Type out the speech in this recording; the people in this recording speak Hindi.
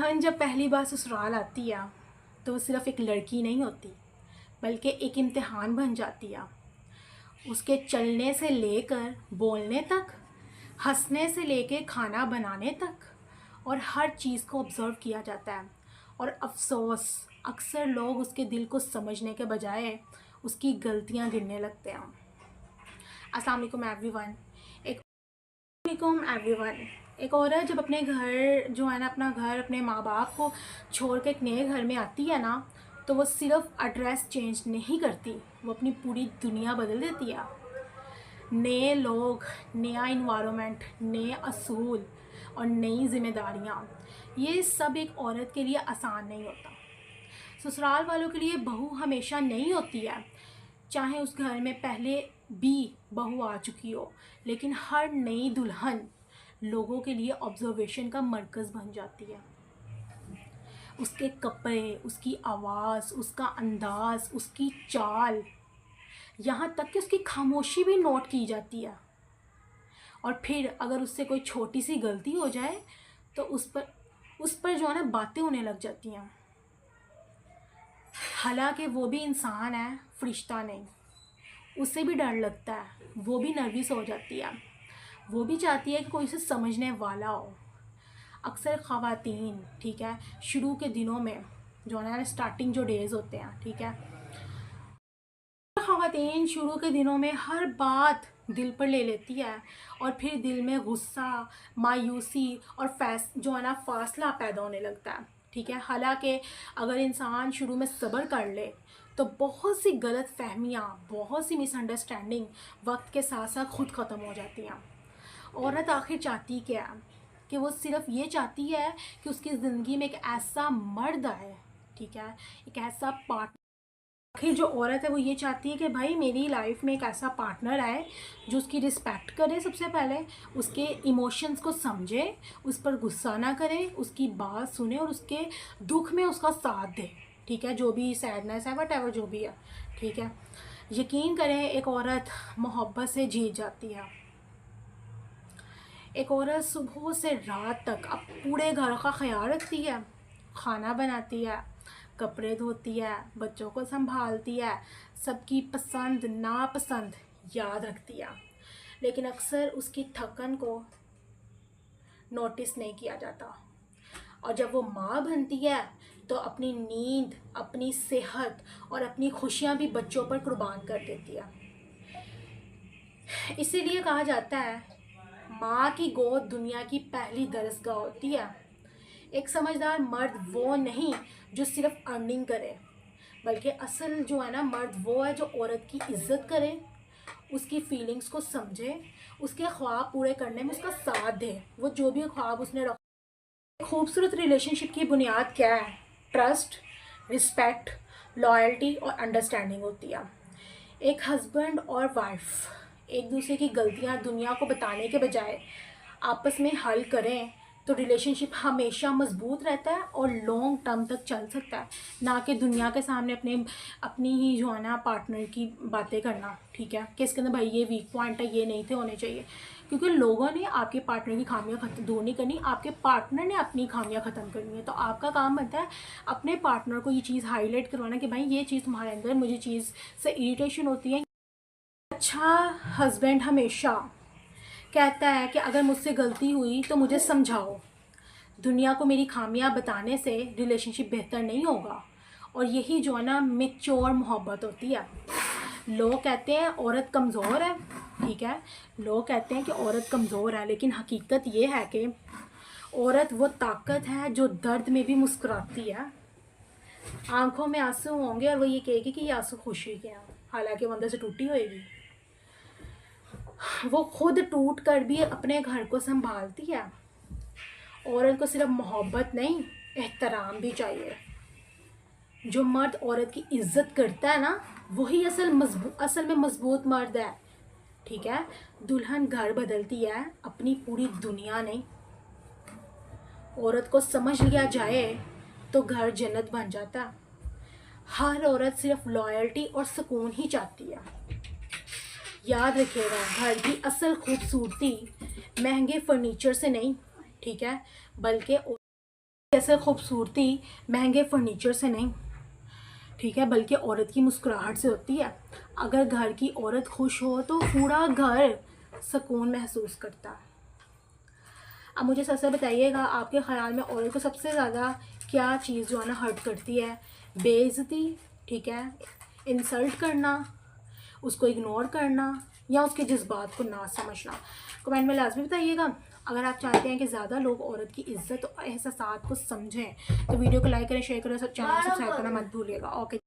दुल्हन जब पहली बार ससुराल आती है तो वो सिर्फ़ एक लड़की नहीं होती, बल्कि एक इम्तिहान बन जाती है। उसके चलने से लेकर बोलने तक, हंसने से लेकर खाना बनाने तक और हर चीज़ को ऑब्ज़र्व किया जाता है। और अफसोस, अक्सर लोग उसके दिल को समझने के बजाय उसकी गलतियां गिनने लगते हैं। अस्सलाम वालेकुम एवरीवन। एक औरत जब अपने घर जो है ना, अपना घर, अपने माँ बाप को छोड़ के एक नए घर में आती है ना, तो वो सिर्फ एड्रेस चेंज नहीं करती, वो अपनी पूरी दुनिया बदल देती है। नए लोग, नया इन्वायरमेंट, नए असूल और नई जिम्मेदारियाँ, ये सब एक औरत के लिए आसान नहीं होता। ससुराल वालों के लिए बहू हमेशा नहीं होती है, चाहे उस घर में पहले भी बहू आ चुकी हो, लेकिन हर नई दुल्हन लोगों के लिए ऑब्जर्वेशन का मरकज़ बन जाती है। उसके कपड़े, उसकी आवाज़, उसका अंदाज़, उसकी चाल, यहाँ तक कि उसकी खामोशी भी नोट की जाती है। और फिर अगर उससे कोई छोटी सी गलती हो जाए तो उस पर जो है ना, बातें होने लग जाती हैं। हालांकि वो भी इंसान है, फरिश्ता नहीं। उसे भी डर लगता है, वो भी नर्वस हो जाती है, वो भी चाहती है कि कोई उसे समझने वाला हो। अक्सर ख़वातीन, ठीक है, शुरू के दिनों में जो है ना, स्टार्टिंग जो डेज़ होते हैं, ठीक है, ख़वातीन शुरू के दिनों में हर बात दिल पर ले लेती है और फिर दिल में गुस्सा, मायूसी और जो है ना, फासला पैदा होने लगता है। ठीक है, हालांकि अगर इंसान शुरू में सब्र कर ले तो बहुत सी गलत फहमियाँ, बहुत सी मिसअंडरस्टैंडिंग वक्त के साथ साथ खुद ख़त्म हो जाती हैं। औरत आखिर चाहती क्या है? कि वो सिर्फ ये चाहती है कि उसकी ज़िंदगी में एक ऐसा मर्द आए, ठीक है, एक ऐसा पार्टनर। आखिर जो औरत है वो ये चाहती है कि भाई मेरी लाइफ में एक ऐसा पार्टनर आए जो उसकी रिस्पेक्ट करे, सबसे पहले उसके इमोशंस को समझे, उस पर गुस्सा ना करे, उसकी बात सुने और उसके दुख में उसका साथ दे। ठीक है, जो भी सैडनेस है, वट एवर जो भी है, ठीक है। यकीन करें, एक औरत मोहब्बत से जीत जाती है। एक औरत सुबह से रात तक अब पूरे घर का ख्याल रखती है, खाना बनाती है, कपड़े धोती है, बच्चों को संभालती है, सबकी पसंद नापसंद याद रखती है। लेकिन अक्सर उसकी थकन को नोटिस नहीं किया जाता। और जब वो माँ बनती है तो अपनी नींद, अपनी सेहत और अपनी खुशियाँ भी बच्चों पर कुर्बान कर देती है। इसीलिए कहा जाता है, माँ की गोद दुनिया की पहली दरसगाह होती है। एक समझदार मर्द वो नहीं जो सिर्फ अर्निंग करे, बल्कि असल जो है ना, मर्द वो है जो औरत की इज्जत करे, उसकी फीलिंग्स को समझे, उसके ख्वाब पूरे करने में उसका साथ दे। वो जो भी ख्वाब उसने रखा। खूबसूरत रिलेशनशिप की बुनियाद क्या है? ट्रस्ट, रिस्पेक्ट, लॉयल्टी और अंडरस्टैंडिंग होती है। एक हस्बैंड और वाइफ एक दूसरे की गलतियां दुनिया को बताने के बजाय आपस में हल करें तो रिलेशनशिप हमेशा मजबूत रहता है और लॉन्ग टर्म तक चल सकता है, ना कि दुनिया के सामने अपनी ही जो है ना, पार्टनर की बातें करना। ठीक है, कि इसके अंदर भाई ये वीक पॉइंट है, ये नहीं थे होने चाहिए। क्योंकि लोगों ने आपके पार्टनर की खामियां दूर नहीं करनी, आपके पार्टनर ने अपनी खामियां ख़त्म करनी है। तो आपका काम बनता है अपने पार्टनर को ये चीज़ हाईलाइट करवाना कि भाई ये चीज़ तुम्हारे अंदर मुझे चीज़ से इरिटेशन होती है। अच्छा हस्बैंड हमेशा कहता है कि अगर मुझसे गलती हुई तो मुझे समझाओ। दुनिया को मेरी खामियां बताने से रिलेशनशिप बेहतर नहीं होगा। और यही जो है ना, मैच्योर मोहब्बत होती है। लोग कहते हैं औरत कमज़ोर है, ठीक है, लोग कहते हैं कि औरत कमज़ोर है, लेकिन हकीकत ये है कि औरत वो ताकत है जो दर्द में भी मुस्कुराती है। आंखों में आंसू होंगे और वो ये कहेगी कि ये आंसू खुशी के हैं, हालांकि वो अंदर से टूटी होएगी। वो खुद टूट कर भी अपने घर को संभालती है। औरत को सिर्फ मोहब्बत नहीं, एहतराम भी चाहिए। जो मर्द औरत की इज्जत करता है ना, वही असल में मजबूत मर्द है। ठीक है, दुल्हन घर बदलती है, अपनी पूरी दुनिया नहीं। औरत को समझ लिया जाए तो घर जन्नत बन जाता। हर औरत सिर्फ लॉयल्टी और सुकून ही चाहती है। याद रखिएगा, घर की असल खूबसूरती महंगे फर्नीचर से नहीं, ठीक है, बल्कि जैसे खूबसूरती महंगे फर्नीचर से नहीं, ठीक है, बल्कि औरत की मुस्कुराहट से होती है। अगर घर की औरत खुश हो तो पूरा घर सुकून महसूस करता है। अब मुझे सच से बताइएगा, आपके ख़्याल में औरत को सबसे ज़्यादा क्या चीज़ जो है ना हर्ट करती है? बेइज्जती, ठीक है, इंसल्ट करना, उसको इग्नोर करना, या उसके जज्बात को ना समझना? कमेंट में लाजमी बताइएगा। अगर आप चाहते हैं कि ज़्यादा लोग औरत की इज्जत और एहसास को समझें तो वीडियो को लाइक करें, शेयर करें, चैनल को सब्सक्राइब करना मत भूलिएगा। ओके।